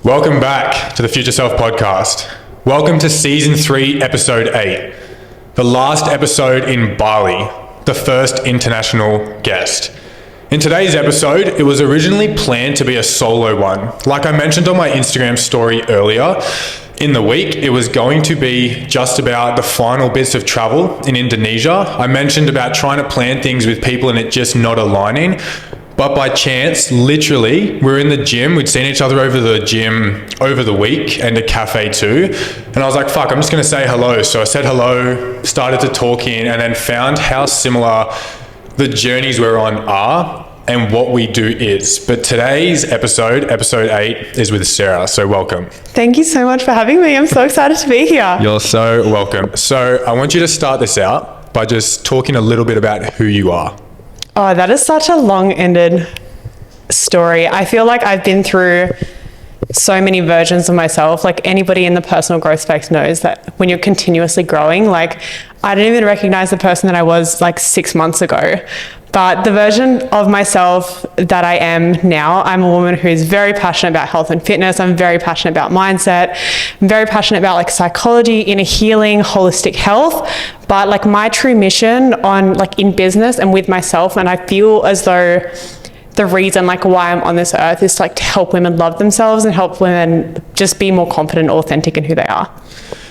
Welcome back to the Future Self podcast. Welcome to season 3, episode 8, the last episode in Bali, the first international guest. In today's episode, it was originally planned to be a solo one. Like I mentioned on my Instagram story earlier in the week, it was going to be just about the final bits of travel in Indonesia. I mentioned about trying to plan things with people and it just not aligning. But by chance, literally, we're in the gym. We'd seen each other over the gym over the week and a cafe too. And I was like, fuck, I'm just going to say hello. So I said hello, started to talk in, and then found how similar the journeys we're on are and what we do is. But today's episode 8, is with Sarah. So welcome. Thank you so much for having me. I'm so excited to be here. You're so welcome. So I want you to start this out by just talking a little bit about who you are. Oh, that is such a long-ended story. I feel like I've been through so many versions of myself. Like anybody in the personal growth space knows that when you're continuously growing, like I didn't even recognize the person that I was like 6 months ago. But the version of myself that I am now, I'm a woman who's very passionate about health and fitness. I'm very passionate about mindset. I'm very passionate about like psychology, inner healing, holistic health. But like my true mission on like in business and with myself, and I feel as though the reason like why I'm on this earth is like to help women love themselves and help women just be more confident, authentic in who they are.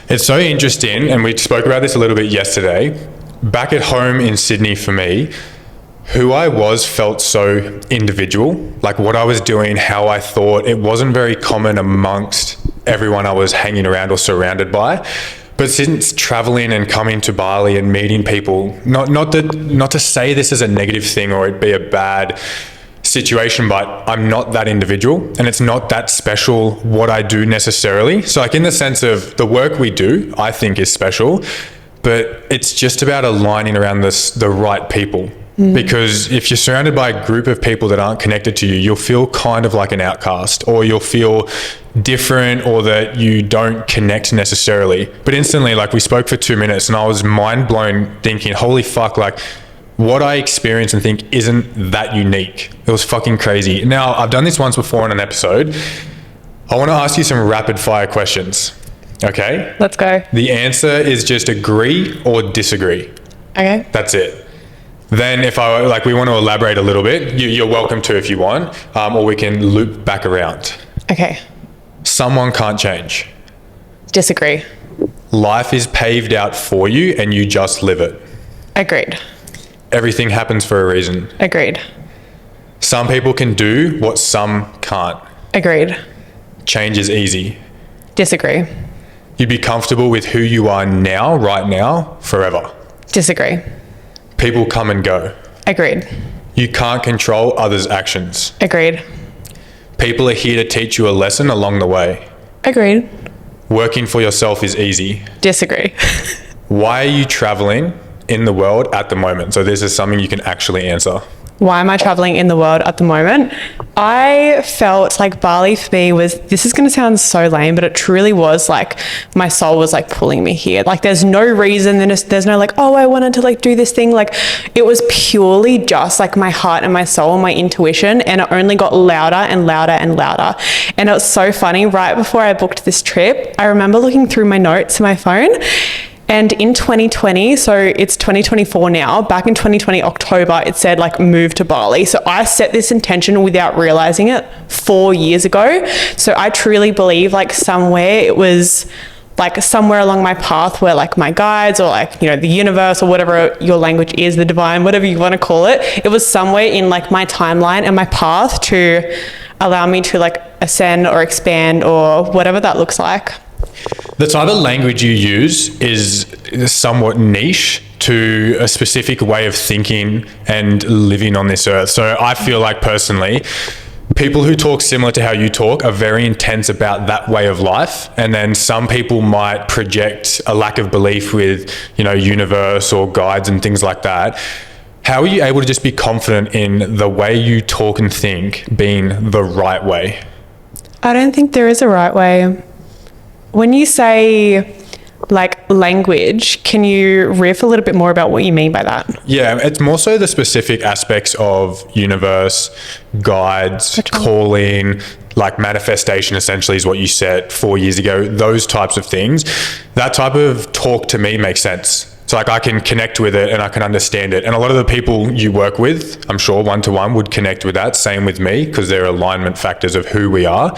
It's so interesting, and we spoke about this a little bit yesterday. Back at home in Sydney for me, who I was felt so individual. Like what I was doing, how I thought, it wasn't very common amongst everyone I was hanging around or surrounded by. But since traveling and coming to Bali and meeting people, not to say this is a negative thing or it'd be a bad situation, but I'm not that individual and it's not that special what I do necessarily. So like in the sense of the work we do, I think is special, but it's just about aligning around the right people. Because if you're surrounded by a group of people that aren't connected to you, you'll feel kind of like an outcast, or you'll feel different, or that you don't connect necessarily. But instantly, like we spoke for 2 minutes and I was mind blown thinking, holy fuck, like what I experience and think isn't that unique. It was fucking crazy. Now, I've done this once before in an episode. I want to ask you some rapid fire questions. Okay? Let's go. The answer is just agree or disagree. Okay. That's it. Then if we want to elaborate a little bit, you're welcome to if you want, or we can loop back around. Okay. Someone can't change. Disagree. Life is paved out for you and you just live it. Agreed. Everything happens for a reason. Agreed. Some people can do what some can't. Agreed. Change is easy. Disagree. You'd be comfortable with who you are now, right now, forever. Disagree. People come and go. Agreed. You can't control others' actions. Agreed. People are here to teach you a lesson along the way. Agreed. Working for yourself is easy. Disagree. Why are you traveling in the world at the moment? So this is something you can actually answer. Why am I traveling in the world at the moment? I felt like Bali for me was, this is going to sound so lame, but it truly was like my soul was like pulling me here. Like there's no reason, there's no like, oh, I wanted to like do this thing. Like it was purely just like my heart and my soul and my intuition, and it only got louder and louder and louder. And it was so funny. Right before I booked this trip, I remember looking through my notes in my phone. And in 2020, so it's 2024 now, back in 2020, October, it said like move to Bali. So I set this intention without realizing it 4 years ago. So I truly believe like somewhere it was like somewhere along my path where like my guides or like, you know, the universe or whatever your language is, the divine, whatever you want to call it, it was somewhere in like my timeline and my path to allow me to like ascend or expand or whatever that looks like. The type of language you use is somewhat niche to a specific way of thinking and living on this earth. So I feel like personally, people who talk similar to how you talk are very intense about that way of life. And then some people might project a lack of belief with, you know, universe or guides and things like that. How are you able to just be confident in the way you talk and think being the right way? I don't think there is a right way. When you say like language, can you riff a little bit more about what you mean by that? Yeah, it's more so the specific aspects of universe, guides, calling, like manifestation essentially is what you said 4 years ago, those types of things, that type of talk to me makes sense. So like I can connect with it and I can understand it. And a lot of the people you work with, I'm sure one-to-one would connect with that. Same with me, because they're alignment factors of who we are.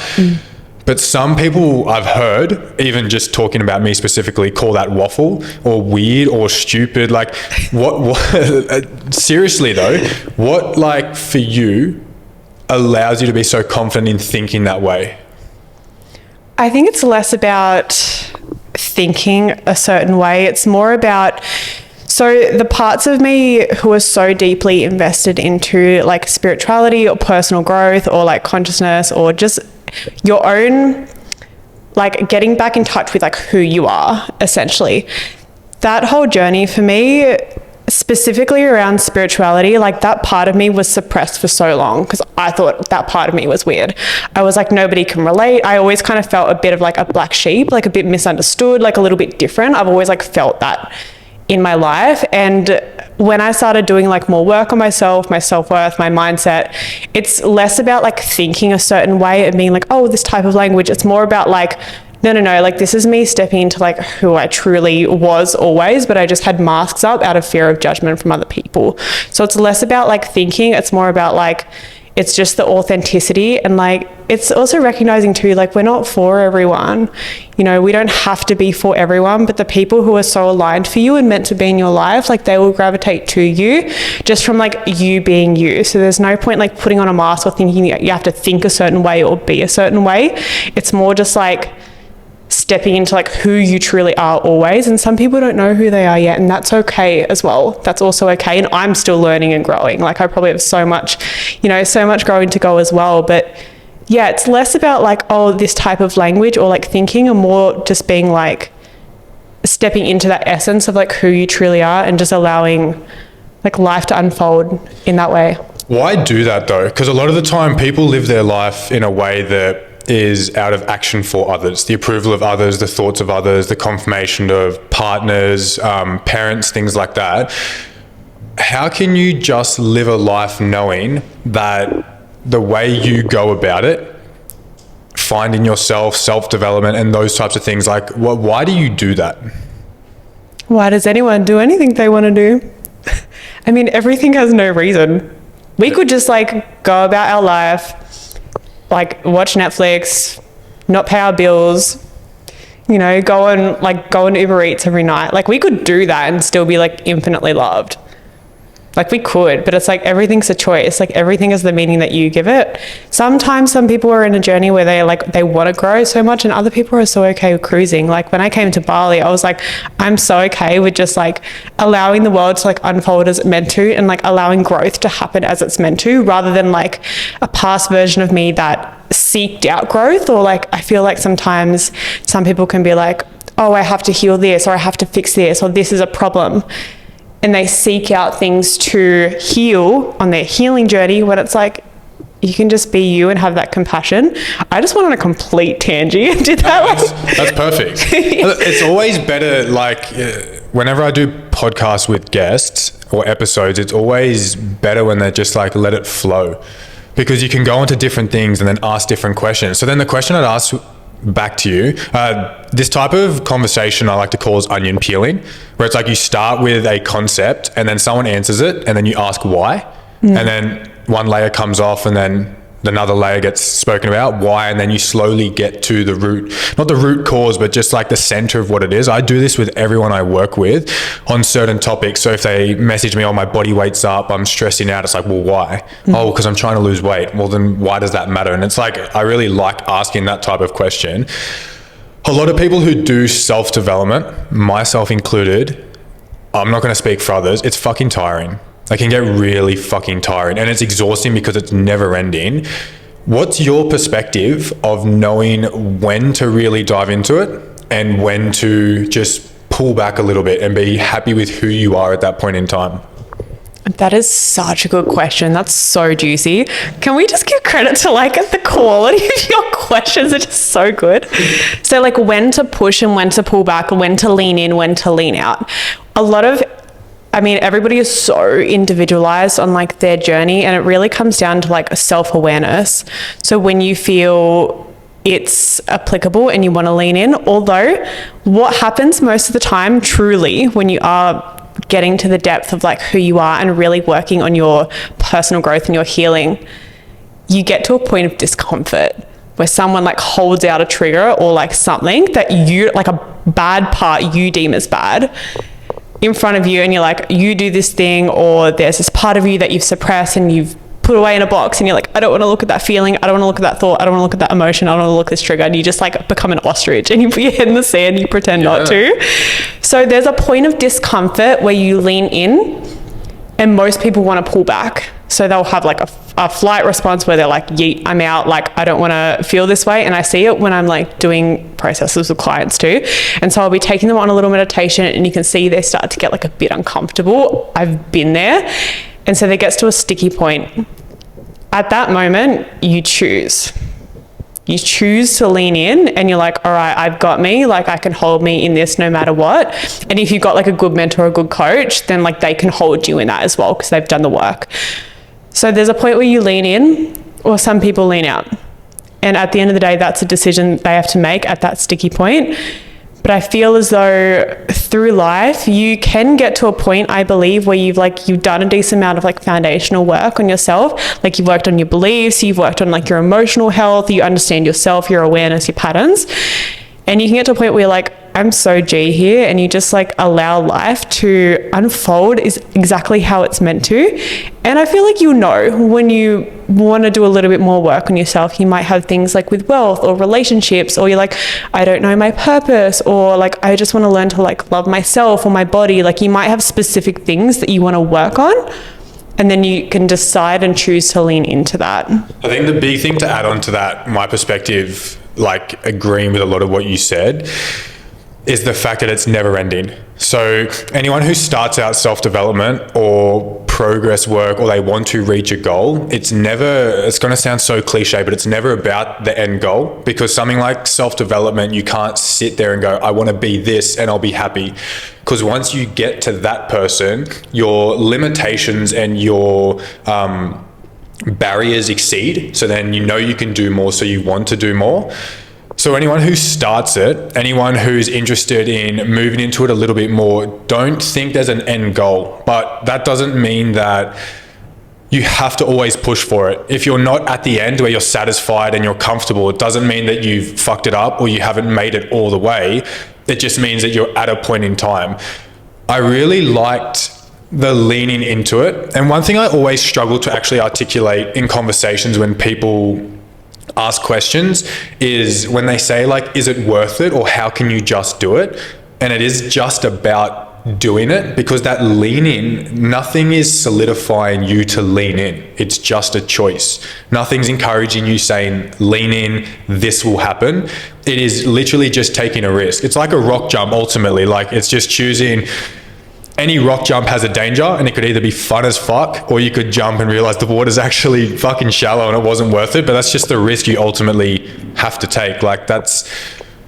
But some people I've heard, even just talking about me specifically, call that waffle or weird or stupid. Like what seriously though, what like for you allows you to be so confident in thinking that way? I think it's less about thinking a certain way. It's more about, so the parts of me who are so deeply invested into like spirituality or personal growth or like consciousness or just your own, like getting back in touch with like who you are essentially. That whole journey for me, specifically around spirituality, like that part of me was suppressed for so long because I thought that part of me was weird. I was like, nobody can relate. I always kind of felt a bit of like a black sheep, like a bit misunderstood, like a little bit different. I've always like felt that in my life. And when I started doing like more work on myself, my self-worth, my mindset, it's less about like thinking a certain way and being like, oh, this type of language. It's more about like, no, like this is me stepping into like who I truly was always, but I just had masks up out of fear of judgment from other people. So it's less about like thinking, it's more about like, it's just the authenticity. And like, it's also recognizing too, like we're not for everyone, you know, we don't have to be for everyone, but the people who are so aligned for you and meant to be in your life, like they will gravitate to you just from like you being you. So there's no point like putting on a mask or thinking that you have to think a certain way or be a certain way. It's more just like stepping into like who you truly are always. And some people don't know who they are yet, and that's okay as well. That's also okay. And I'm still learning and growing. Like I probably have so much, you know, so much growing to go as well. But yeah, it's less about like, oh, this type of language or like thinking, and more just being like stepping into that essence of like who you truly are and just allowing like life to unfold in that way. Why do that though? Because a lot of the time people live their life in a way that is out of action for others, the approval of others, the thoughts of others, the confirmation of partners, parents, things like that. How can you just live a life knowing that the way you go about it, finding yourself, self-development and those types of things, like why do you do that? Why does anyone do anything they want to do? I mean, everything has no reason. We could just like go about our life, like watch Netflix, not pay our bills, you know, go on Uber Eats every night. Like we could do that and still be like infinitely loved. Like we could, but it's like everything's a choice. Like everything is the meaning that you give it. Sometimes some people are in a journey where they want to grow so much, and other people are so okay with cruising. Like when I came to Bali, I was like, I'm so okay with just like allowing the world to like unfold as it's meant to, and like allowing growth to happen as it's meant to, rather than like a past version of me that seeked out growth. Or like I feel like sometimes some people can be like, oh, I have to heal this, or I have to fix this, or this is a problem. And they seek out things to heal on their healing journey, when it's like, you can just be you and have that compassion. I just went on a complete tangent. Did that? That's perfect. It's always better, like whenever I do podcasts with guests or episodes, it's always better when they just like let it flow, because you can go into different things and then ask different questions. So then the question I'd ask back to you, this type of conversation I like to call is onion peeling, where it's like you start with a concept and then someone answers it and then you ask why, and then one layer comes off and then another layer gets spoken about, why, and then you slowly get to the root, not the root cause, but just like the center of what it is. I do this with everyone I work with on certain topics. So if they message me, oh, my body weight's up, I'm stressing out, it's like, well, why? Oh, because I'm trying to lose weight. Well, then why does that matter? And it's like, I really like asking that type of question. A lot of people who do self-development, myself included, I'm not going to speak for others, it's fucking tiring. It can get really fucking tiring, and it's exhausting because it's never ending. What's your perspective of knowing when to really dive into it and when to just pull back a little bit and be happy with who you are at that point in time? That is such a good question. That's so juicy. Can we just give credit to like the quality of your questions are just so good. So like when to push and when to pull back, when to lean in, when to lean out. A lot of I mean, everybody is so individualized on like their journey, and it really comes down to like a self-awareness. So when you feel it's applicable and you want to lean in, although what happens most of the time truly when you are getting to the depth of like who you are and really working on your personal growth and your healing, you get to a point of discomfort where someone like holds out a trigger or like something that you, like a bad part you deem as bad, in front of you, and you're like, you do this thing, or there's this part of you that you've suppressed and you've put away in a box, and you're like, I don't want to look at that feeling, I don't want to look at that thought, I don't want to look at that emotion, I don't want to look at this trigger, and you just like become an ostrich and you put your head in the sand and you pretend not to. So there's a point of discomfort where you lean in, and most people want to pull back. So they'll have like a flight response where they're like, yeet, I'm out, like I don't want to feel this way. And I see it when I'm like doing processes with clients too. And so I'll be taking them on a little meditation, and you can see they start to get like a bit uncomfortable. I've been there. And so there gets to a sticky point. At that moment, you choose to lean in, and you're like, all right, I've got me, like I can hold me in this no matter what. And if you've got like a good mentor, a good coach, then like they can hold you in that as well because they've done the work. So there's a point where you lean in, or some people lean out. And at the end of the day, that's a decision they have to make at that sticky point. But I feel as though through life, you can get to a point, I believe, where you've done a decent amount of like foundational work on yourself. Like you've worked on your beliefs, you've worked on like your emotional health, you understand yourself, your awareness, your patterns. And you can get to a point where you're like, I'm so G here, and you just like allow life to unfold is exactly how it's meant to. And I feel like you know when you want to do a little bit more work on yourself, you might have things like with wealth or relationships, or you're like, I don't know my purpose, or like I just want to learn to like love myself or my body. Like you might have specific things that you want to work on, and then you can decide and choose to lean into that. I think the big thing to add on to that, my perspective, like agreeing with a lot of what you said, is the fact that it's never ending. So anyone who starts out self-development or progress work, or they want to reach a goal, it's going to sound so cliche, but it's never about the end goal, because something like self-development, you can't sit there and go, I want to be this and I'll be happy. Because once you get to that person, your limitations and your barriers exceed. So then you know you can do more, so you want to do more. So anyone who starts it, anyone who's interested in moving into it a little bit more, don't think there's an end goal. But that doesn't mean that you have to always push for it. If you're not at the end where you're satisfied and you're comfortable, it doesn't mean that you've fucked it up or you haven't made it all the way. It just means that you're at a point in time. I really liked the leaning into it. And one thing I always struggle to actually articulate in conversations when people ask questions is when they say like, is it worth it, or how can you just do it? And it is just about doing it, because that lean in, nothing is solidifying you to lean in. It's just a choice. Nothing's encouraging you saying, lean in, this will happen. It is literally just taking a risk. It's like a rock jump ultimately. Like it's just choosing. Any rock jump has a danger, and it could either be fun as fuck, or you could jump and realize the water's actually fucking shallow and it wasn't worth it. But that's just the risk you ultimately have to take. Like that's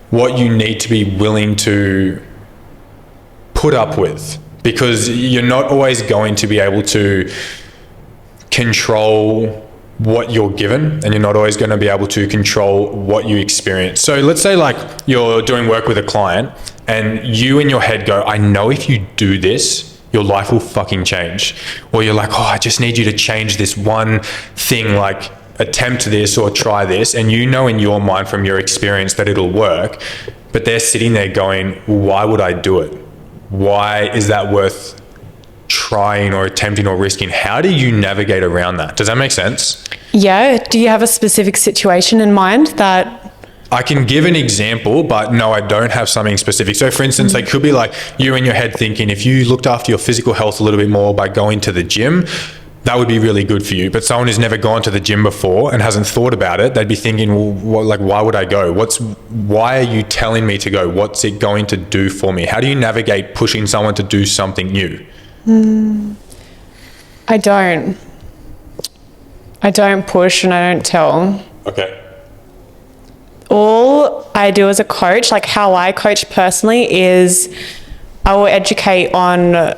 what you need to be willing to put up with, because you're not always going to be able to control what you're given, and you're not always going to be able to control what you experience. So let's say like you're doing work with a client, and you in your head go, I know if you do this, your life will fucking change. Or you're like, oh, I just need you to change this one thing, like attempt this or try this. And you know in your mind from your experience that it'll work, but they're sitting there going, why would I do it? Why is that worth trying or attempting or risking? How do you navigate around that? Does that make sense? Yeah. Do you have a specific situation in mind that... I can give an example, but no, I don't have something specific. So for instance, it could be like you in your head thinking, if you looked after your physical health a little bit more by going to the gym, that would be really good for you. But someone who's never gone to the gym before and hasn't thought about it, they'd be thinking, well, like, why would I go? Why are you telling me to go? What's it going to do for me? How do you navigate pushing someone to do something new? I don't push and I don't tell. Okay. All I do as a coach, like how I coach personally, is I will educate on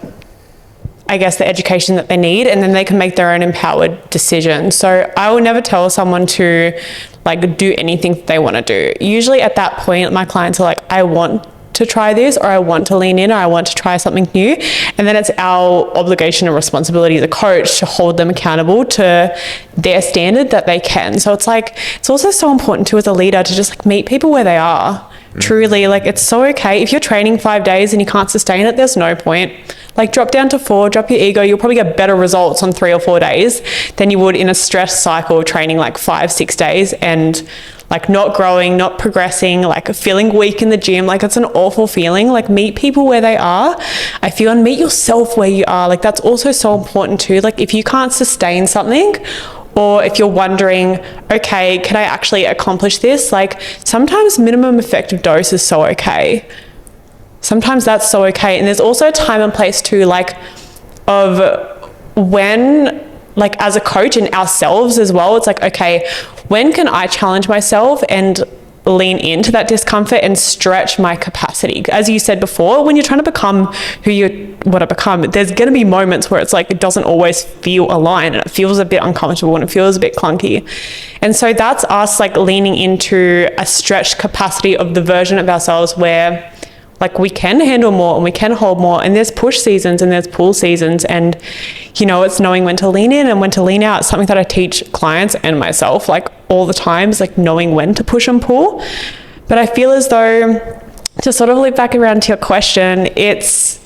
I guess, the education that they need, and then they can make their own empowered decision. So I will never tell someone to like do anything that they want to do. Usually at that point, my clients are like, I want to try this, or I want to lean in, or I want to try something new. And then it's our obligation and responsibility as a coach to hold them accountable to their standard that they can. So it's like, it's also so important too as a leader to just like meet people where they are. Truly, like, it's so okay. If you're training 5 days and you can't sustain it, there's no point. Like, drop down to 4, drop your ego. You'll probably get better results on 3 or 4 days than you would in a stress cycle of training like 5-6 days and like not growing, not progressing, like feeling weak in the gym. Like, it's an awful feeling. Like, meet people where they are, I feel, and meet yourself where you are. Like, that's also so important too. Like, if you can't sustain something, or if you're wondering, okay, can I actually accomplish this? Like, sometimes minimum effective dose is so okay. Sometimes that's so okay. And there's also a time and place too, like, of when, like, as a coach and ourselves as well, it's like, okay, when can I challenge myself and lean into that discomfort and stretch my capacity? As you said before, when you're trying to become who you want to become, there's going to be moments where it's like it doesn't always feel aligned and it feels a bit uncomfortable and it feels a bit clunky. And so that's us like leaning into a stretched capacity of the version of ourselves where like we can handle more and we can hold more, and there's push seasons and there's pull seasons, and you know, it's knowing when to lean in and when to lean out. It's something that I teach clients and myself like all the time, is like knowing when to push and pull. But I feel as though, to sort of loop back around to your question, it's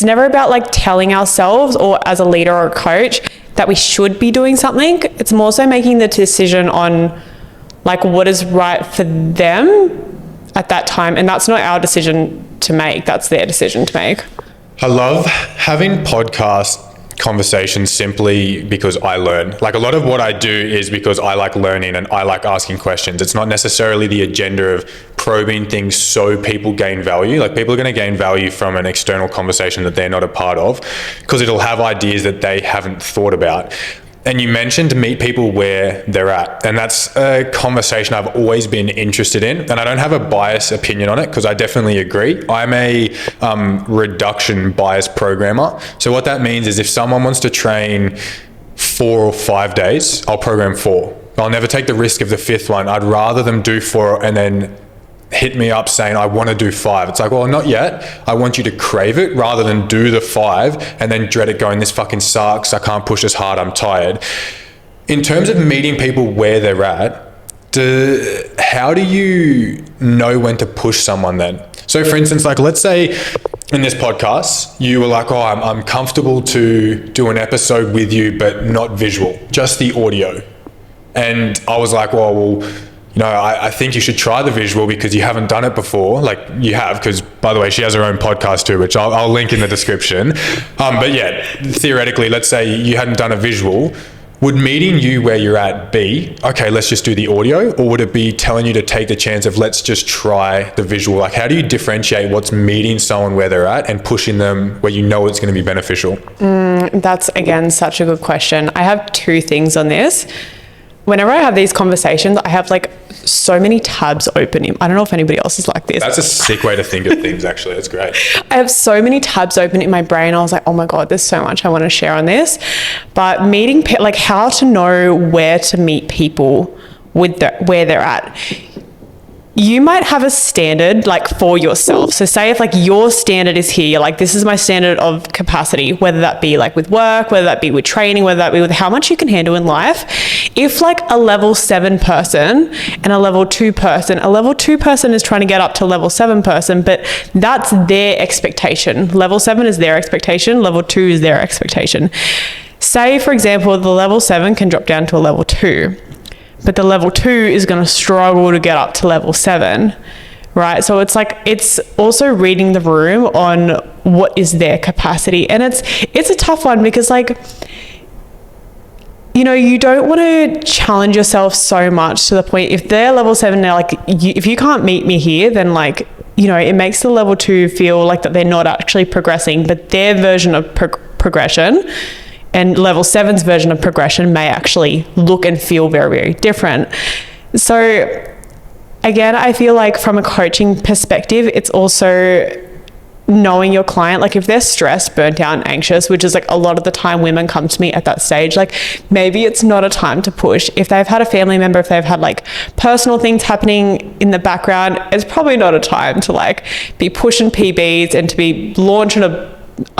never about like telling ourselves or as a leader or a coach that we should be doing something. It's more so making the decision on like what is right for them at that time, and that's not our decision to make, that's their decision to make. I love having podcast conversations simply because I learn. Like, a lot of what I do is because I like learning and I like asking questions. It's not necessarily the agenda of probing things so people gain value. Like, people are going to gain value from an external conversation that they're not a part of, because it'll have ideas that they haven't thought about. And you mentioned to meet people where they're at. And that's a conversation I've always been interested in. And I don't have a biased opinion on it, because I definitely agree. I'm a reduction bias programmer. So what that means is if someone wants to train 4 or 5 days, I'll program 4. I'll never take the risk of the 5th one. I'd rather them do 4 and then hit me up saying, I want to do 5. It's like, well, not yet. I want you to crave it rather than do the 5 and then dread it going, this fucking sucks. I can't push as hard. I'm tired. In terms of meeting people where they're at, how do you know when to push someone then? So for instance, like, let's say in this podcast, you were like, oh, I'm comfortable to do an episode with you, but not visual, just the audio. And I was like, well, you know, I think you should try the visual because you haven't done it before. Like, you have, because by the way, she has her own podcast too, which I'll link in the description. But yeah, theoretically, let's say you hadn't done a visual. Would meeting you where you're at be, okay, let's just do the audio? Or would it be telling you to take the chance of, let's just try the visual? Like, how do you differentiate what's meeting someone where they're at and pushing them where you know it's going to be beneficial? That's, again, such a good question. I have 2 things on this. Whenever I have these conversations, I have like so many tabs open. I don't know if anybody else is like this. That's a sick way to think of things, actually. That's great. I have so many tabs open in my brain. I was like, oh my God, there's so much I want to share on this. But meeting, like, how to know where to meet people with where they're at. You might have a standard like for yourself. So say if like your standard is here, like, this is my standard of capacity, whether that be like with work, whether that be with training, whether that be with how much you can handle in life. If like a level 7 person and a level 2 person is trying to get up to level 7 person, but that's their expectation. Level 7 is their expectation. Level 2 is their expectation. Say, for example, the level 7 can drop down to a level 2. But the level 2 is going to struggle to get up to level 7, right? So it's like, it's also reading the room on what is their capacity. And it's a tough one because, like, you know, you don't want to challenge yourself so much to the point, if they're level 7, they're like, if you can't meet me here, then like, you know, it makes the level 2 feel like that they're not actually progressing, but their version of progression and level 7's version of progression may actually look and feel very, very different. So again, I feel like from a coaching perspective, it's also knowing your client, like if they're stressed, burnt out, and anxious, which is like a lot of the time women come to me at that stage, like maybe it's not a time to push. If they've had a family member, if they've had like personal things happening in the background, it's probably not a time to like be pushing PBs and to be launching a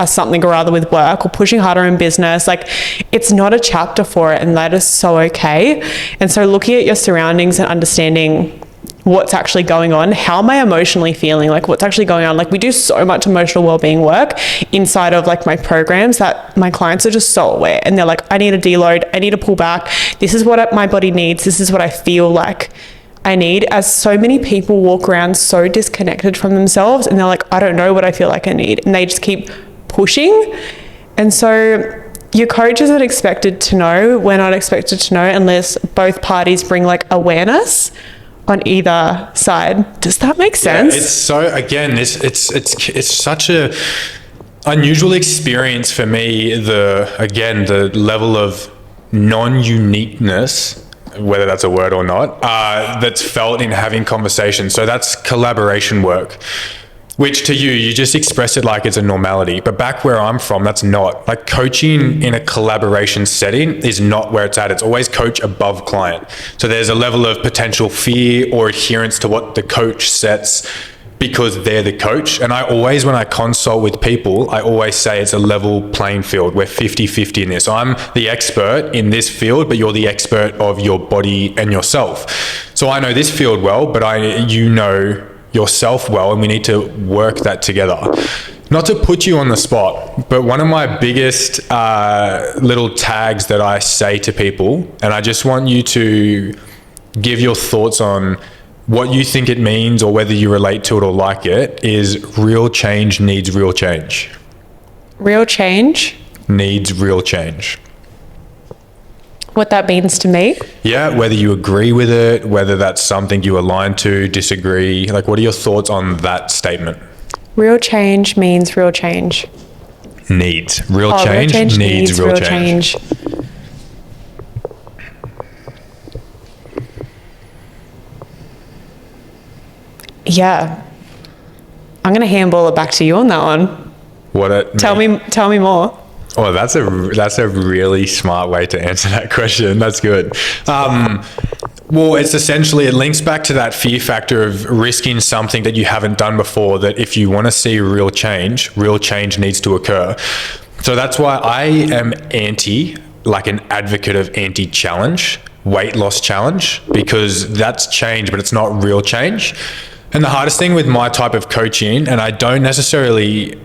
something or other with work or pushing harder in business. Like it's not a chapter for it, and that is so okay. And so looking at your surroundings and understanding what's actually going on, how am I emotionally feeling, like what's actually going on. Like we do so much emotional well-being work inside of like my programs that my clients are just so aware, and they're like, I need a deload, I need to pull back, this is what my body needs, this is what I feel like I need. As so many people walk around so disconnected from themselves, and they're like, I don't know what I feel like I need, and they just keep pushing. And so your coach isn't expected to know, we're not expected to know, unless both parties bring like awareness on either side. Does that make sense? Yeah, it's so, again, it's such a unusual experience for me, the level of non-uniqueness, whether that's a word or not, that's felt in having conversations. So that's collaboration work, which to you just express it like it's a normality. But back where I'm from, that's not. Like coaching in a collaboration setting is not where it's at. It's always coach above client. So there's a level of potential fear or adherence to what the coach sets because they're the coach. And I always, when I consult with people, I always say it's a level playing field. We're 50-50 in this. I'm the expert in this field, but you're the expert of your body and yourself. So I know this field well, but you know yourself well, and we need to work that together. Not to put you on the spot, but one of my biggest little tags that I say to people, and I just want you to give your thoughts on what you think it means or whether you relate to it or like it, is real change needs real change. Real change needs real change. What that means to me? Yeah, whether you agree with it, whether that's something you align to, disagree. Like, what are your thoughts on that statement? Real change means real change. Needs. Real change needs real change. Yeah. I'm going to handball it back to you on that one. Tell me more. Oh, that's a really smart way to answer that question. That's good. Well, it's essentially, it links back to that fear factor of risking something that you haven't done before, that if you want to see real change needs to occur. So that's why I am an advocate of anti-challenge, weight loss challenge, because that's change, but it's not real change. And the hardest thing with my type of coaching, and I don't necessarily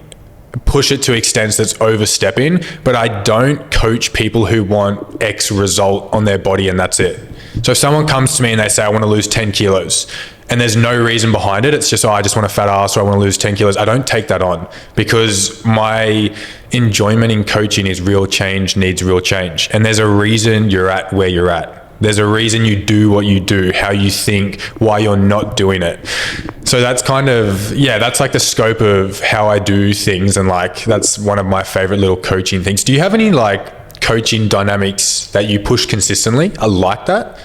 push it to extents that's overstepping, but I don't coach people who want X result on their body and that's it. So if someone comes to me and they say, I want to lose 10 kilos, and there's no reason behind it, it's just, I just want a fat ass or I want to lose 10 kilos, I don't take that on, because my enjoyment in coaching is real change needs real change. And there's a reason you're at where you're at. There's a reason you do what you do, how you think, why you're not doing it. So that's kind of, that's like the scope of how I do things. And like, that's one of my favorite little coaching things. Do you have any like coaching dynamics that you push consistently? I like that.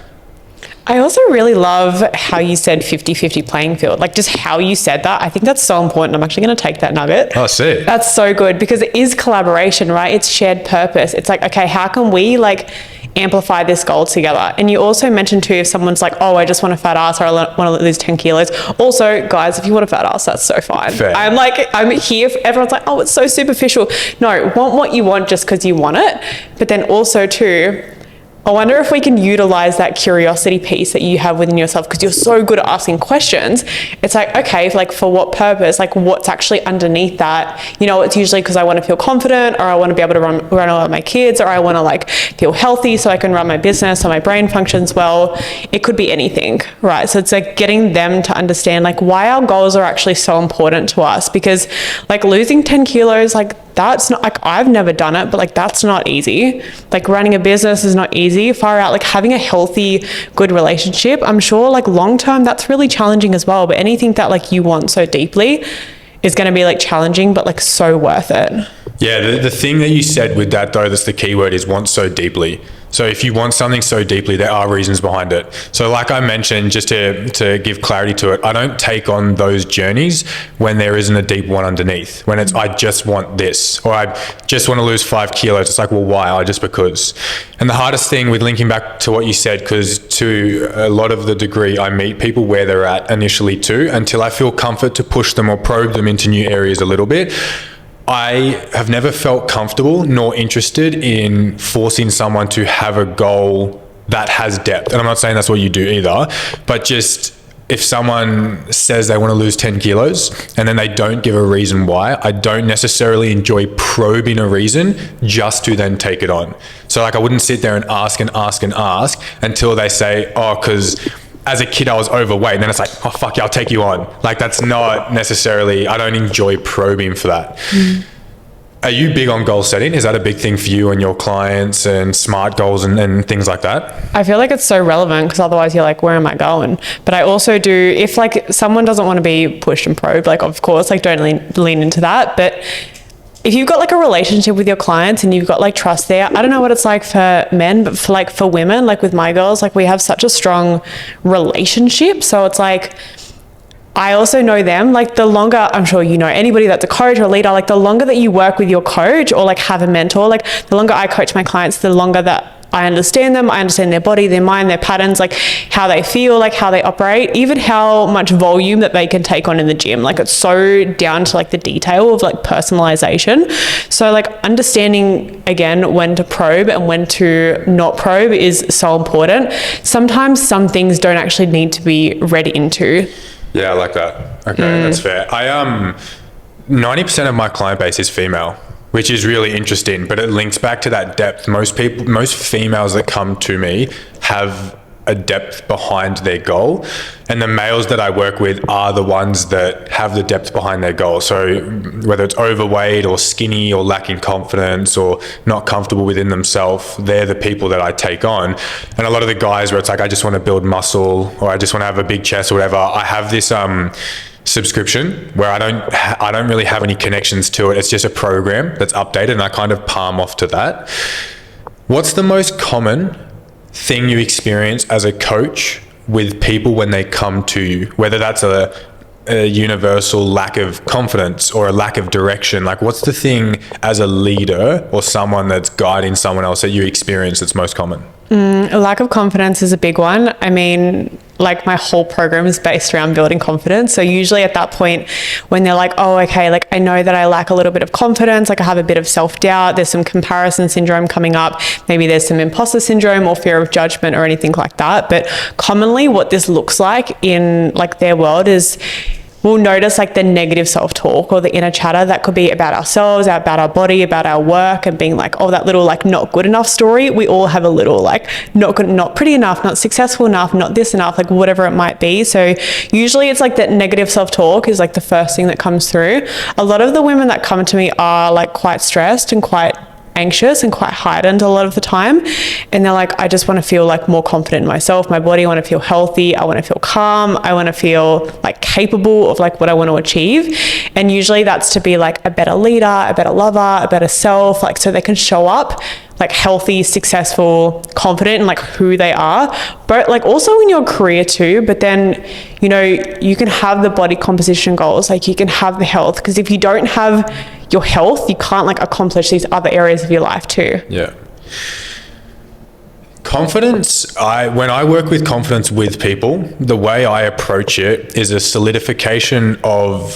I also really love how you said 50-50 playing field, like just how you said that. I think that's so important. I'm actually going to take that nugget. Oh, sick. That's so good, because it is collaboration, right? It's shared purpose. It's like, okay, how can we like amplify this goal together? And you also mentioned too, if someone's like, oh, I just want a fat ass, or I want to lose 10 kilos. Also, guys, if you want a fat ass, that's so fine. Fair. I'm here. Everyone's like, oh, it's so superficial. No, want what you want just because you want it. But then also too, I wonder if we can utilize that curiosity piece that you have within yourself, because you're so good at asking questions. It's like, okay, like for what purpose? Like what's actually underneath that? You know, it's usually because I want to feel confident, or I want to be able to run all of my kids, or I want to like feel healthy so I can run my business so my brain functions well. It could be anything, right? So it's like getting them to understand like why our goals are actually so important to us, because like losing 10 kilos, like that's not, like I've never done it, but like that's not easy. Like running a business is not easy. Far out, like having a healthy, good relationship, I'm sure like long term that's really challenging as well. But anything that like you want so deeply is going to be like challenging, but like so worth it. Yeah, the thing that you said with that though, that's the key word, is want so deeply. So if you want something so deeply, there are reasons behind it. So like I mentioned, just to give clarity to it, I don't take on those journeys when there isn't a deep one underneath. When it's, I just want this, or I just want to lose 5 kilos. It's like, well, why? Just because. And the hardest thing with linking back to what you said, because to a lot of the degree, I meet people where they're at initially too, until I feel comfort to push them or probe them into new areas a little bit. I have never felt comfortable nor interested in forcing someone to have a goal that has depth. And I'm not saying that's what you do either, but just if someone says they want to lose 10 kilos and then they don't give a reason why, I don't necessarily enjoy probing a reason just to then take it on. So like I wouldn't sit there and ask until they say, oh, because as a kid I was overweight, and then it's like, oh fuck yeah, I'll take you on. Like that's not necessarily, I don't enjoy probing for that. Are you big on goal setting? Is that a big thing for you and your clients, and SMART goals and things like that? I feel like it's so relevant, because otherwise you're like, where am I going? But I also do, if like someone doesn't want to be pushed and probed, like of course, like don't lean into that. But if you've got like a relationship with your clients and you've got like trust there, I don't know what it's like for men, but for women, like with my girls, like we have such a strong relationship. So it's like, I also know them, like the longer, I'm sure you know anybody that's a coach or a leader, like the longer that you work with your coach or like have a mentor, like the longer I coach my clients, the longer that I understand them, I understand their body, their mind, their patterns, like how they feel, like how they operate, even how much volume that they can take on in the gym. Like it's so down to like the detail of like personalization. So like understanding again when to probe and when to not probe is so important. Sometimes some things don't actually need to be read into. Yeah, I like that. Okay, that's fair. 90% of my client base is female, which is really interesting, but it links back to that depth. Most females that come to me have a depth behind their goal, and the males that I work with are the ones that have the depth behind their goal. So whether it's overweight or skinny or lacking confidence or not comfortable within themselves, they're the people that I take on. And a lot of the guys where it's like, I just want to build muscle, or I just want to have a big chest or whatever, I have this subscription where I don't really have any connections to it. It's just a program that's updated, and I kind of palm off to that. What's the most common thing you experience as a coach with people when they come to you, whether that's a universal lack of confidence or a lack of direction? Like what's the thing as a leader or someone that's guiding someone else that you experience that's most common? A lack of confidence is a big one. I mean, like my whole program is based around building confidence. So usually at that point when they're like, oh, okay, like I know that I lack a little bit of confidence, like I have a bit of self-doubt, there's some comparison syndrome coming up, maybe there's some imposter syndrome or fear of judgment or anything like that. But commonly what this looks like in like their world is we'll notice like the negative self-talk or the inner chatter that could be about ourselves, about our body, about our work, and being like, oh, that little like not good enough story. We all have a little like not good, not pretty enough, not successful enough, not this enough, like whatever it might be. So usually it's like that negative self-talk is like the first thing that comes through. A lot of the women that come to me are like quite stressed and quite anxious and quite heightened a lot of the time, and they're like, I just want to feel like more confident in myself, my body, I want to feel healthy, I want to feel calm, I want to feel like capable of like what I want to achieve. And usually that's to be like a better leader, a better lover, a better self, like so they can show up like healthy, successful, confident in like who they are, but like also in your career too. But then, you know, you can have the body composition goals, like you can have the health, because if you don't have your health, you can't like accomplish these other areas of your life too. Yeah. Confidence, when I work with confidence with people, the way I approach it is a solidification of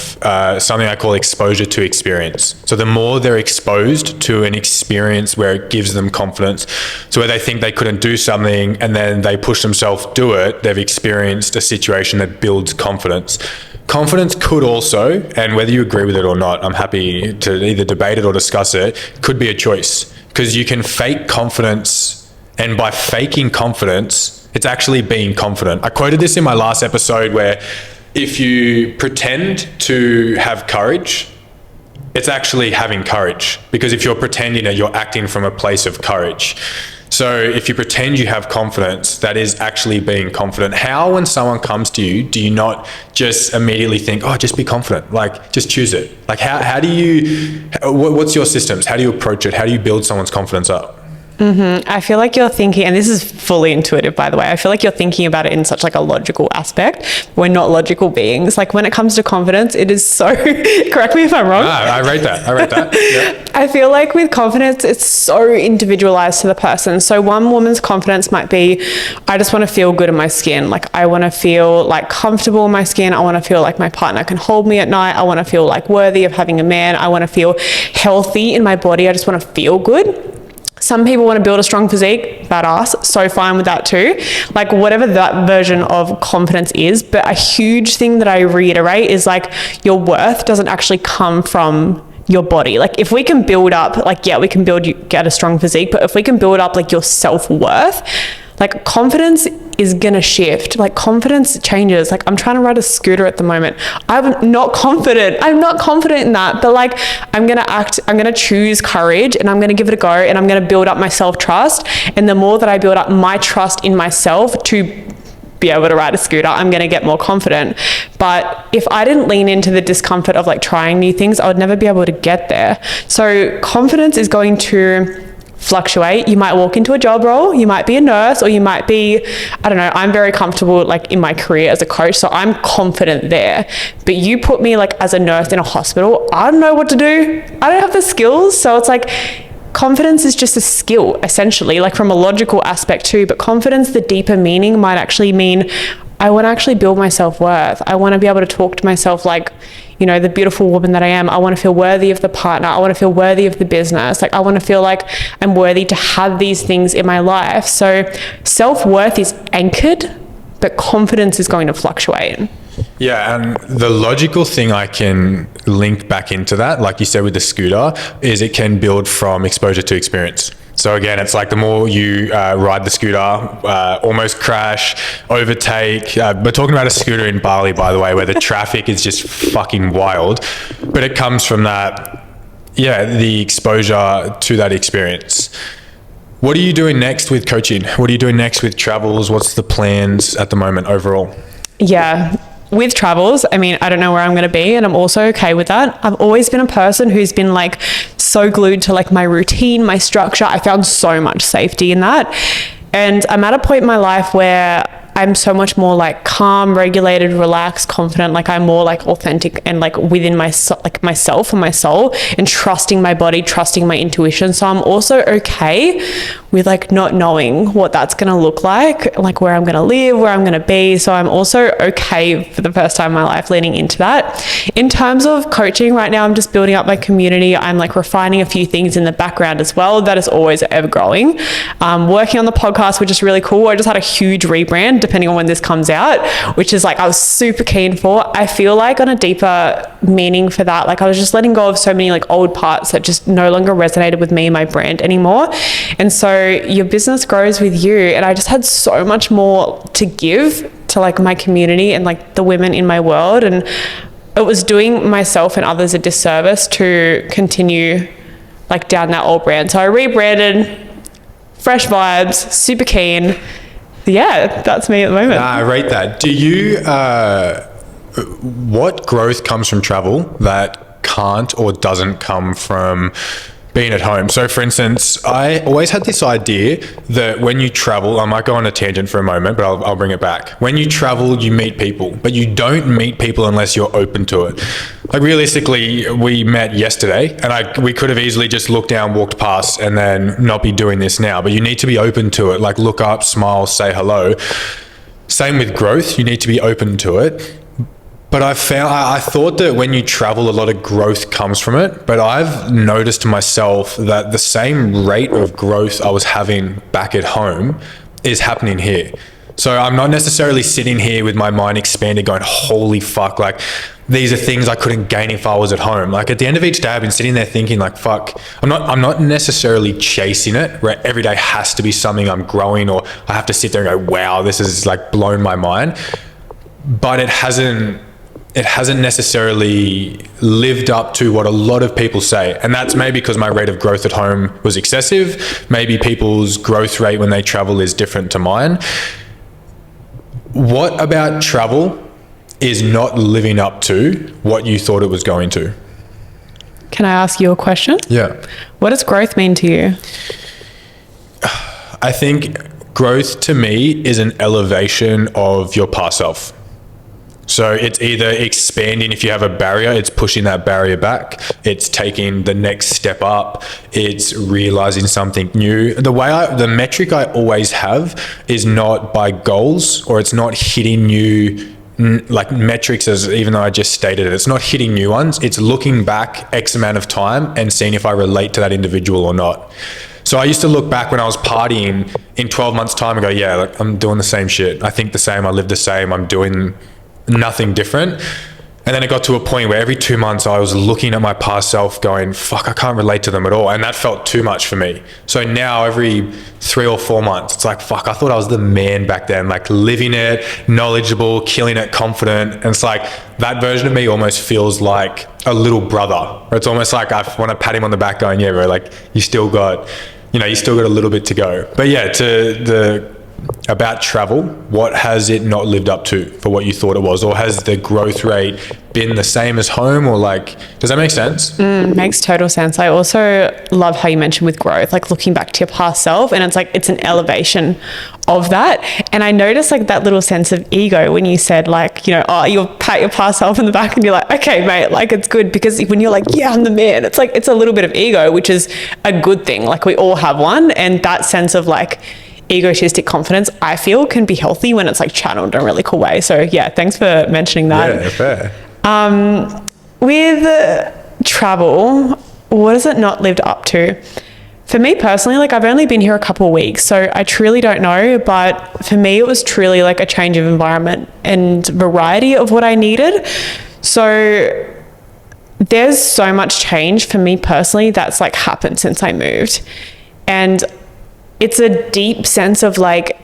something I call exposure to experience. So the more they're exposed to an experience where it gives them confidence, so where they think they couldn't do something and then they push themselves to do it, they've experienced a situation that builds confidence. Confidence could also, and whether you agree with it or not, I'm happy to either debate it or discuss it, could be a choice, because you can fake confidence. And by faking confidence, it's actually being confident. I quoted this in my last episode where if you pretend to have courage, it's actually having courage. Because if you're pretending it, you're acting from a place of courage. So if you pretend you have confidence, that is actually being confident. How, when someone comes to you, do you not just immediately think, oh, just be confident, like just choose it? Like how do you, what's your systems? How do you approach it? How do you build someone's confidence up? I feel like you're thinking, and this is fully intuitive, by the way, I feel like you're thinking about it in such like a logical aspect. We're not logical beings. Like when it comes to confidence, it is so, correct me if I'm wrong. I rate that. Yeah. I feel like with confidence, it's so individualized to the person. So one woman's confidence might be, I just want to feel good in my skin. Like I want to feel like comfortable in my skin. I want to feel like my partner can hold me at night. I want to feel like worthy of having a man. I want to feel healthy in my body. I just want to feel good. Some people want to build a strong physique, badass, so fine with that too. Like whatever that version of confidence is, but a huge thing that I reiterate is like your worth doesn't actually come from your body. Like if we can build up, like, yeah, we can get a strong physique, but if we can build up like your self-worth, like confidence is gonna shift. Like confidence changes. Like I'm trying to ride a scooter at the moment. I'm not confident in that, but like I'm gonna choose courage and I'm gonna give it a go and I'm gonna build up my self-trust. And the more that I build up my trust in myself to be able to ride a scooter, I'm going to get more confident. But if I didn't lean into the discomfort of like trying new things, I would never be able to get there. So confidence is going to fluctuate. You might walk into a job role, you might be a nurse, or you might be, I don't know, I'm very comfortable like in my career as a coach, so I'm confident there. But you put me like as a nurse in a hospital, I don't know what to do. I don't have the skills. So it's like, confidence is just a skill, essentially, like from a logical aspect too, but confidence, the deeper meaning might actually mean I want to actually build my self-worth. I want to be able to talk to myself like, you know, the beautiful woman that I am. I want to feel worthy of the partner. I want to feel worthy of the business. Like I want to feel like I'm worthy to have these things in my life. So self-worth is anchored, but confidence is going to fluctuate. Yeah, and the logical thing I can link back into that, like you said with the scooter, is it can build from exposure to experience. So again, it's like the more you ride the scooter, almost crash, overtake. We're talking about a scooter in Bali, by the way, where the traffic is just fucking wild. But it comes from that, the exposure to that experience. What are you doing next with coaching? What are you doing next with travels? What's the plans at the moment overall? Yeah. With travels, I mean, I don't know where I'm going to be, and I'm also okay with that. I've always been a person who's been like so glued to like my routine, my structure. I found so much safety in that. And I'm at a point in my life where I'm so much more like calm, regulated, relaxed, confident. Like I'm more like authentic and like within myself and my soul, and trusting my body, trusting my intuition. So I'm also okay with like not knowing what that's going to look like where I'm going to live, where I'm going to be. So I'm also okay for the first time in my life leaning into that. In terms of coaching right now, I'm just building up my community. I'm like refining a few things in the background as well. That is always ever growing. Working on the podcast, which is really cool. I just had a huge rebrand depending on when this comes out, which is like I was super keen for. I feel like on a deeper meaning for that, like I was just letting go of so many like old parts that just no longer resonated with me and my brand anymore. And so your business grows with you, and I just had so much more to give to like my community and like the women in my world, and it was doing myself and others a disservice to continue like down that old brand. So I rebranded, fresh vibes, super keen. Yeah, that's me at the moment. I rate that. Do you, what growth comes from travel that can't or doesn't come from being at home? So for instance, I always had this idea that when you travel, I might go on a tangent for a moment, but I'll bring it back. When you travel, you meet people, but you don't meet people unless you're open to it. Like realistically, we met yesterday and we could have easily just looked down, walked past, and then not be doing this now, but you need to be open to it. Like look up, smile, say hello. Same with growth. You need to be open to it. But I thought that when you travel, a lot of growth comes from it. But I've noticed myself that the same rate of growth I was having back at home is happening here. So I'm not necessarily sitting here with my mind expanded going, holy fuck, like these are things I couldn't gain if I was at home. Like at the end of each day, I've been sitting there thinking like, fuck, I'm not necessarily chasing it, where every day has to be something I'm growing, or I have to sit there and go, wow, this has like blown my mind. But it hasn't it hasn't necessarily lived up to what a lot of people say. And that's maybe because my rate of growth at home was excessive. Maybe people's growth rate when they travel is different to mine. What about travel is not living up to what you thought it was going to? Can I ask you a question? Yeah. What does growth mean to you? I think growth to me is an elevation of your past self. So it's either expanding. If you have a barrier, it's pushing that barrier back. It's taking the next step up. It's realizing something new. The metric I always have is not by goals, or it's not hitting new like metrics, as even though I just stated it, it's not hitting new ones. It's looking back X amount of time and seeing if I relate to that individual or not. So I used to look back when I was partying in 12 months time and go, yeah, like I'm doing the same shit. I think the same. I live the same. I'm doing nothing different. And then it got to a point where every 2 months I was looking at my past self going, fuck, I can't relate to them at all. And that felt too much for me. So now every 3 or 4 months, it's like, fuck, I thought I was the man back then, like living it, knowledgeable, killing it, confident. And it's like that version of me almost feels like a little brother. Or it's almost like I want to pat him on the back going, yeah, bro, like you still got a little bit to go. But yeah, about travel, what has it not lived up to for what you thought it was? Or has the growth rate been the same as home? Or like, does that make sense? Makes total sense. I also love how you mentioned with growth, like looking back to your past self, and it's like, it's an elevation of that. And I noticed like that little sense of ego when you said like, oh, you'll pat your past self in the back and you're like, okay, mate, like it's good, because when you're like, yeah, I'm the man, it's like, it's a little bit of ego, which is a good thing. Like we all have one. And that sense of like, egotistic confidence, I feel, can be healthy when it's like channeled in a really cool way. So yeah, thanks for mentioning that. Yeah, fair. With travel, what has it not lived up to? For me personally, like I've only been here a couple of weeks, so I truly don't know. But for me, it was truly like a change of environment and variety of what I needed. So there's so much change for me personally that's like happened since I moved. And it's a deep sense of like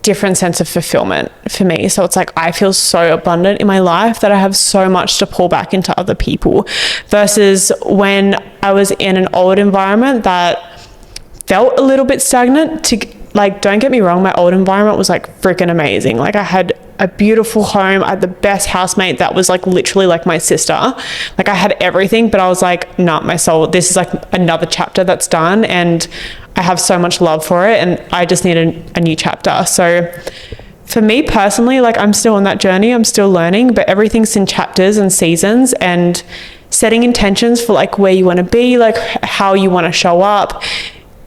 different sense of fulfillment for me. So it's like I feel so abundant in my life that I have so much to pour back into other people, versus when I was in an old environment that felt a little bit stagnant. Like, don't get me wrong, my old environment was like freaking amazing. Like I had a beautiful home. I had the best housemate that was like literally like my sister. Like I had everything, but I was like, nah, my soul, this is like another chapter that's done, and I have so much love for it, and I just need a new chapter. So for me personally, like I'm still on that journey. I'm still learning, but everything's in chapters and seasons, and setting intentions for like where you want to be, like how you want to show up.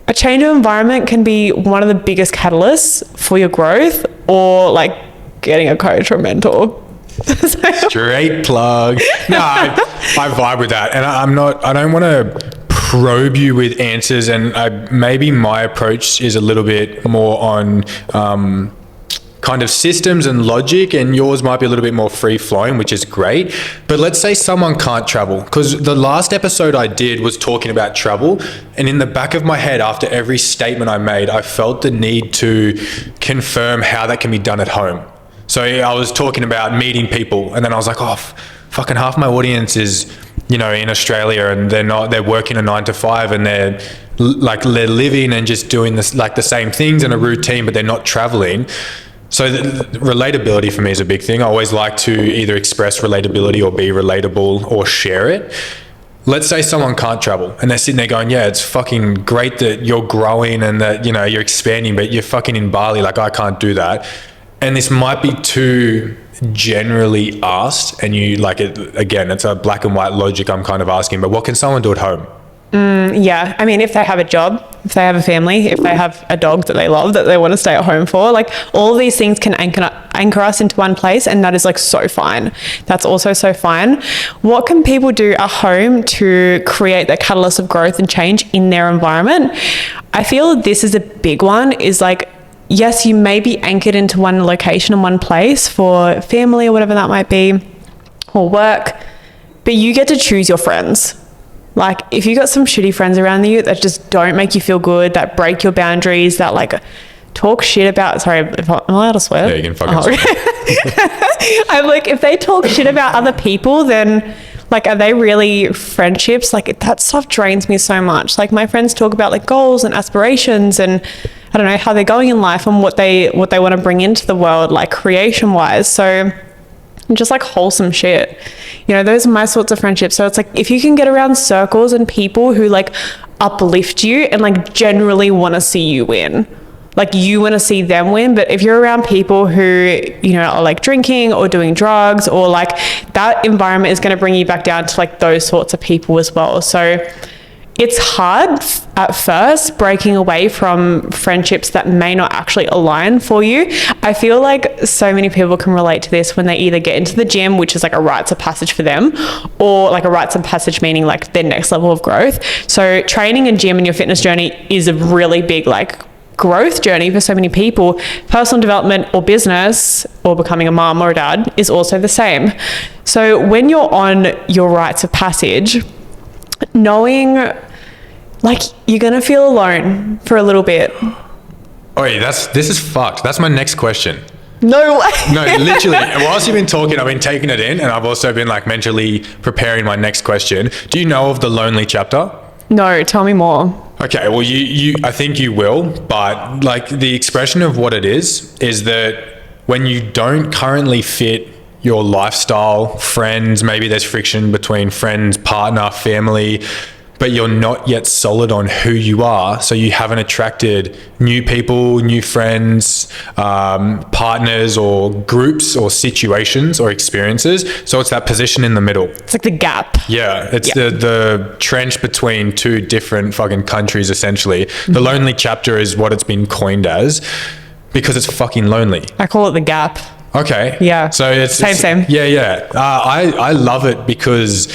A change of environment can be one of the biggest catalysts for your growth, or like getting a coach or a mentor. Straight plug. No, I vibe with that. And I don't want to probe you with answers, and maybe my approach is a little bit more on kind of systems and logic, and yours might be a little bit more free flowing, which is great. But let's say someone can't travel, because the last episode I did was talking about travel, and in the back of my head, after every statement I made, I felt the need to confirm how that can be done at home. So I was talking about meeting people, and then I was like, oh, fucking half my audience is in Australia, and they're working a 9 to 5, and they're living and just doing this, like the same things in a routine, but they're not traveling. So relatability for me is a big thing. I always like to either express relatability or be relatable or share it. Let's say someone can't travel and they're sitting there going, yeah, it's fucking great that you're growing and that, you're expanding, but you're fucking in Bali. Like I can't do that. And this might be too generally asked, and you like it, again, it's a black and white logic I'm kind of asking, but what can someone do at home? Yeah, I mean, if they have a job, if they have a family, if they have a dog that they love, that they want to stay at home for, like all of these things can anchor us into one place, and that is like so fine. That's also so fine. What can people do at home to create that catalyst of growth and change in their environment? I feel this is a big one, is like, yes, you may be anchored into one location and one place for family or whatever that might be, or work, but you get to choose your friends. Like if you got some shitty friends around you that just don't make you feel good, that break your boundaries, that like talk shit about, sorry, am I allowed to swear? Yeah, you can fucking swear. I'm like, if they talk shit about other people, then like, are they really friendships? Like, that stuff drains me so much. Like, my friends talk about like goals and aspirations and I don't know how they're going in life and what they want to bring into the world, like creation wise. So just like wholesome shit, you know, those are my sorts of friendships. So it's like, if you can get around circles and people who like uplift you and like generally want to see you win, like you want to see them win. But if you're around people who, you know, are like drinking or doing drugs, or like, that environment is going to bring you back down to like those sorts of people as well. So it's hard at first breaking away from friendships that may not actually align for you. I feel like so many people can relate to this when they either get into the gym, which is like a rites of passage for them, or like a rites of passage meaning like their next level of growth. So training and gym and your fitness journey is a really big like growth journey for so many people. Personal development or business or becoming a mom or a dad is also the same. So when you're on your rites of passage, knowing like you're gonna feel alone for a little bit. Oh, this is fucked. That's my next question. No way. No, literally. Whilst you've been talking, I've been taking it in, and I've also been like mentally preparing my next question. Do you know of the lonely chapter? No, tell me more. Okay, well, you I think you will, but like the expression of what it is that when you don't currently fit your lifestyle, friends, maybe there's friction between friends, partner, family, but you're not yet solid on who you are. So you haven't attracted new people, new friends, partners or groups or situations or experiences. So it's that position in the middle. It's like the gap. Yeah, it's the trench between two different fucking countries, essentially. The lonely chapter is what it's been coined as because it's fucking lonely. I call it the gap. Okay. Yeah. So it's same. Yeah. I love it because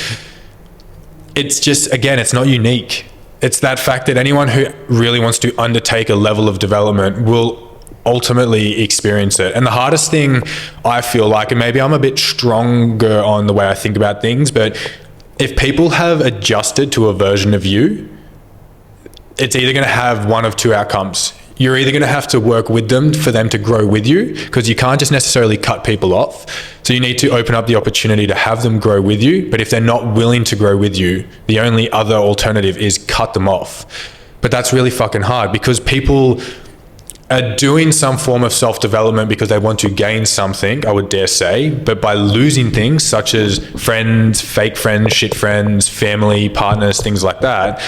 it's just, again, it's not unique. It's that fact that anyone who really wants to undertake a level of development will ultimately experience it. And the hardest thing I feel like, and maybe I'm a bit stronger on the way I think about things, but if people have adjusted to a version of you, it's either going to have one of two outcomes. You're either going to have to work with them for them to grow with you, because you can't just necessarily cut people off. So you need to open up the opportunity to have them grow with you. But if they're not willing to grow with you, the only other alternative is cut them off. But that's really fucking hard because people are doing some form of self-development because they want to gain something, I would dare say, but by losing things such as friends, fake friends, shit friends, family, partners, things like that,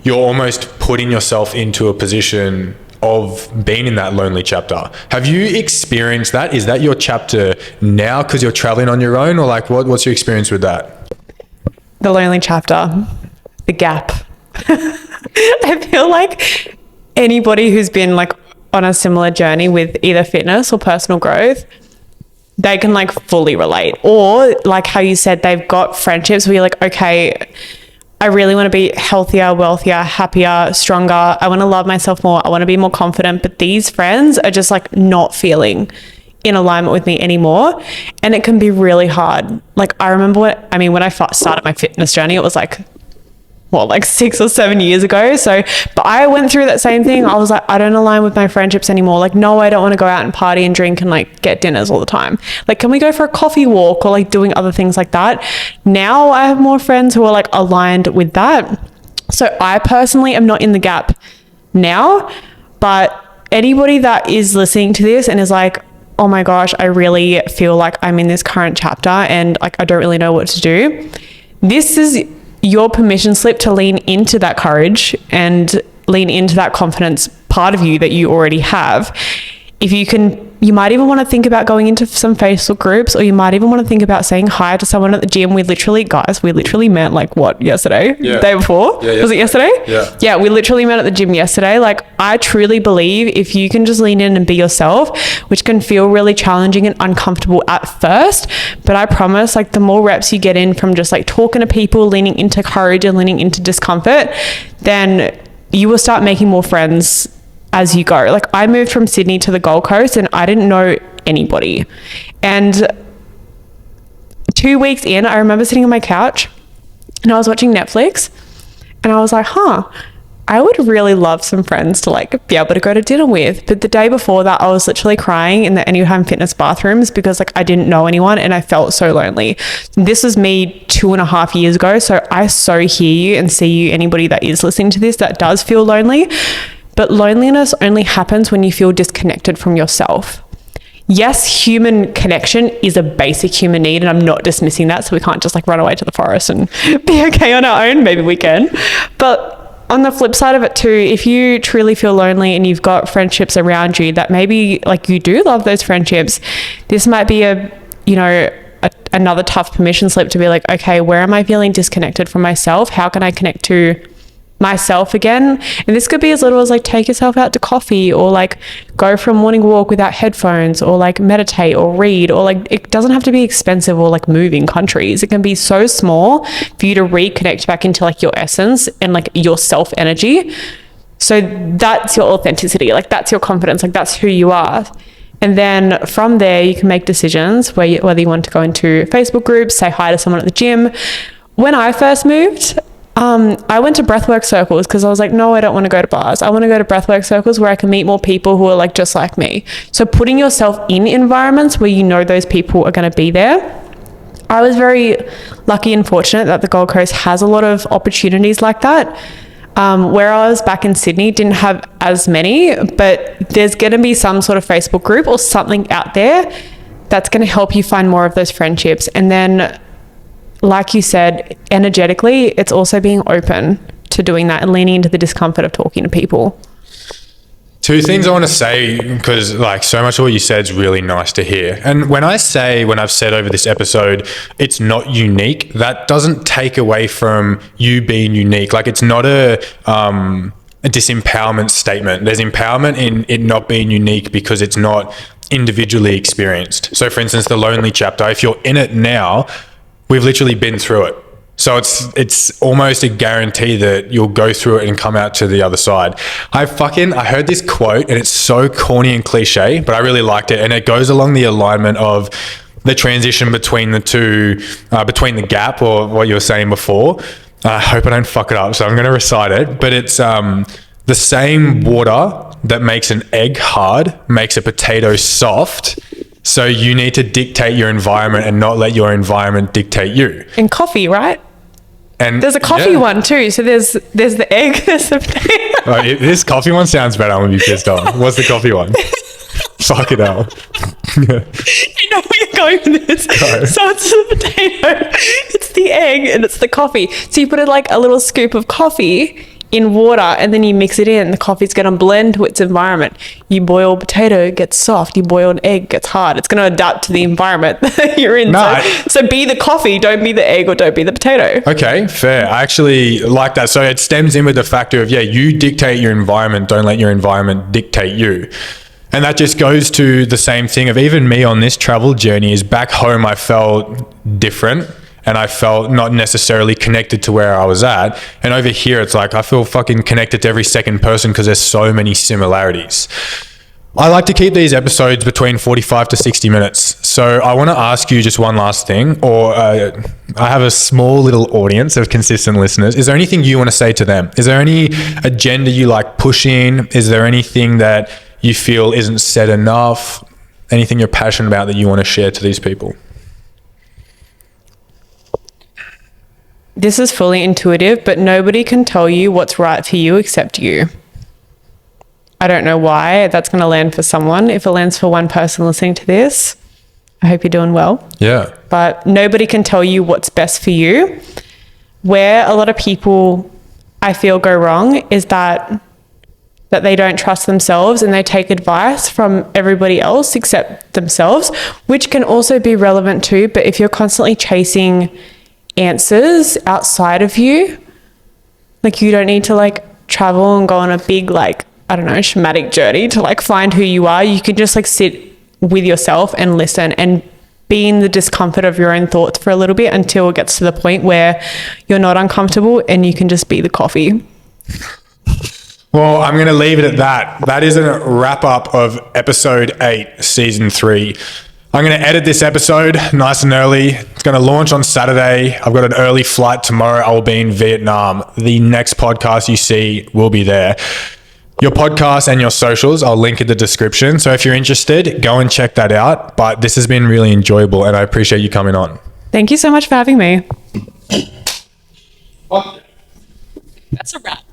you're almost putting yourself into a position of being in that lonely chapter. Have you experienced that? Is that your chapter now because you're traveling on your own, or like what's your experience with that? The lonely chapter, the gap. I feel like anybody who's been like on a similar journey with either fitness or personal growth, they can like fully relate. Or like how you said, they've got friendships where you're like, okay, I really want to be healthier, wealthier, happier, stronger. I want to love myself more. I want to be more confident. But these friends are just like not feeling in alignment with me anymore. And it can be really hard. Like I remember when I started my fitness journey, it was like 6 or 7 years ago. So, but I went through that same thing. I was like, I don't align with my friendships anymore. Like, no, I don't want to go out and party and drink and like get dinners all the time. Like, can we go for a coffee walk or like doing other things like that? Now I have more friends who are like aligned with that. So I personally am not in the gap now, but anybody that is listening to this and is like, oh my gosh, I really feel like I'm in this current chapter and like, I don't really know what to do. This is your permission slip to lean into that courage and lean into that confidence part of you that you already have. If you can, you might even want to think about going into some Facebook groups, or you might even want to think about saying hi to someone at the gym. We literally met like yesterday? Yeah. The day before? Yeah, was it yesterday? Yeah. Yeah, we literally met at the gym yesterday. Like, I truly believe if you can just lean in and be yourself, which can feel really challenging and uncomfortable at first, but I promise, like, the more reps you get in from just like talking to people, leaning into courage and leaning into discomfort, then you will start making more friends as you go. Like, I moved from Sydney to the Gold Coast and I didn't know anybody. And 2 weeks in, I remember sitting on my couch and I was watching Netflix and I was like, I would really love some friends to like be able to go to dinner with. But the day before that, I was literally crying in the Anytime Fitness bathrooms because like I didn't know anyone and I felt so lonely. This was me 2.5 years ago. So I so hear you and see you, anybody that is listening to this that does feel lonely. But loneliness only happens when you feel disconnected from yourself. Yes, human connection is a basic human need, and I'm not dismissing that. So we can't just like run away to the forest and be okay on our own. Maybe we can. But on the flip side of it too, if you truly feel lonely and you've got friendships around you that maybe like you do love those friendships, this might be another tough permission slip to be like, okay, where am I feeling disconnected from myself? How can I connect to myself again? And this could be as little as like take yourself out to coffee, or like go for a morning walk without headphones, or like meditate or read, or like it doesn't have to be expensive, or like moving countries. It can be so small for you to reconnect back into like your essence and like your self energy. So that's your authenticity, like that's your confidence, like that's who you are. And then from there you can make decisions whether you want to go into Facebook groups, say hi to someone at the gym. When I first moved, I went to breathwork circles because I was like, no, I don't want to go to bars. I want to go to breathwork circles where I can meet more people who are like just like me. So putting yourself in environments where you know those people are going to be there. I was very lucky and fortunate that the Gold Coast has a lot of opportunities like that. Where I was back in Sydney didn't have as many, but there's going to be some sort of Facebook group or something out there that's going to help you find more of those friendships. And then, like you said, energetically, it's also being open to doing that and leaning into the discomfort of talking to people. Two things I want to say, because like so much of what you said is really nice to hear. And when I've said over this episode, it's not unique, that doesn't take away from you being unique. Like it's not a disempowerment statement. There's empowerment in it not being unique because it's not individually experienced. So for instance, the lonely chapter, if you're in it now, we've literally been through it. So it's almost a guarantee that you'll go through it and come out to the other side. I heard this quote and it's so corny and cliche, but I really liked it. And it goes along the alignment of the transition between the two, between the gap or what you were saying before. I hope I don't fuck it up, so I'm going to recite it. But it's the same water that makes an egg hard makes a potato soft. So you need to dictate your environment and not let your environment dictate you. And coffee, right? And there's a coffee one too. So there's the egg, there's the potato. Oh, this coffee one sounds better. I'm gonna be pissed off. What's the coffee one? Fuck it out. You know where you're going with this. No. So it's the potato, it's the egg, and it's the coffee. So you put like a little scoop of coffee in water and then you mix it in. The coffee's going to blend to its environment. You boil potato, it gets soft. You boil an egg, it gets hard. It's going to adapt to the environment that you're in. No, so be the coffee, don't be the egg, or don't be the potato. Okay, fair. I actually like that. So it stems in with the factor of, you dictate your environment, don't let your environment dictate you. And that just goes to the same thing of even me on this travel journey is back home I felt different. And I felt not necessarily connected to where I was at. And over here, it's like I feel fucking connected to every second person because there's so many similarities. I like to keep these episodes between 45 to 60 minutes. So I want to ask you just one last thing, or I have a small little audience of consistent listeners. Is there anything you want to say to them? Is there any agenda you like pushing? Is there anything that you feel isn't said enough? Anything you're passionate about that you want to share to these people? This is fully intuitive, but nobody can tell you what's right for you except you. I don't know why that's going to land for someone. If it lands for one person listening to this, I hope you're doing well. Yeah. But nobody can tell you what's best for you. Where a lot of people, I feel, go wrong is that they don't trust themselves and they take advice from everybody else except themselves, which can also be relevant too. But if you're constantly chasing answers outside of you, like you don't need to like travel and go on a big like, I don't know, shamanic journey to like find who you are. You can just like sit with yourself and listen and be in the discomfort of your own thoughts for a little bit until it gets to the point where you're not uncomfortable and you can just be the coffee. Well, I'm going to leave it at that. That is a wrap up of episode 8, season 3. I'm going to edit this episode nice and early. It's going to launch on Saturday. I've got an early flight tomorrow. I will be in Vietnam. The next podcast you see will be there. Your podcast and your socials, I'll link in the description. So if you're interested, go and check that out. But this has been really enjoyable and I appreciate you coming on. Thank you so much for having me. That's a wrap.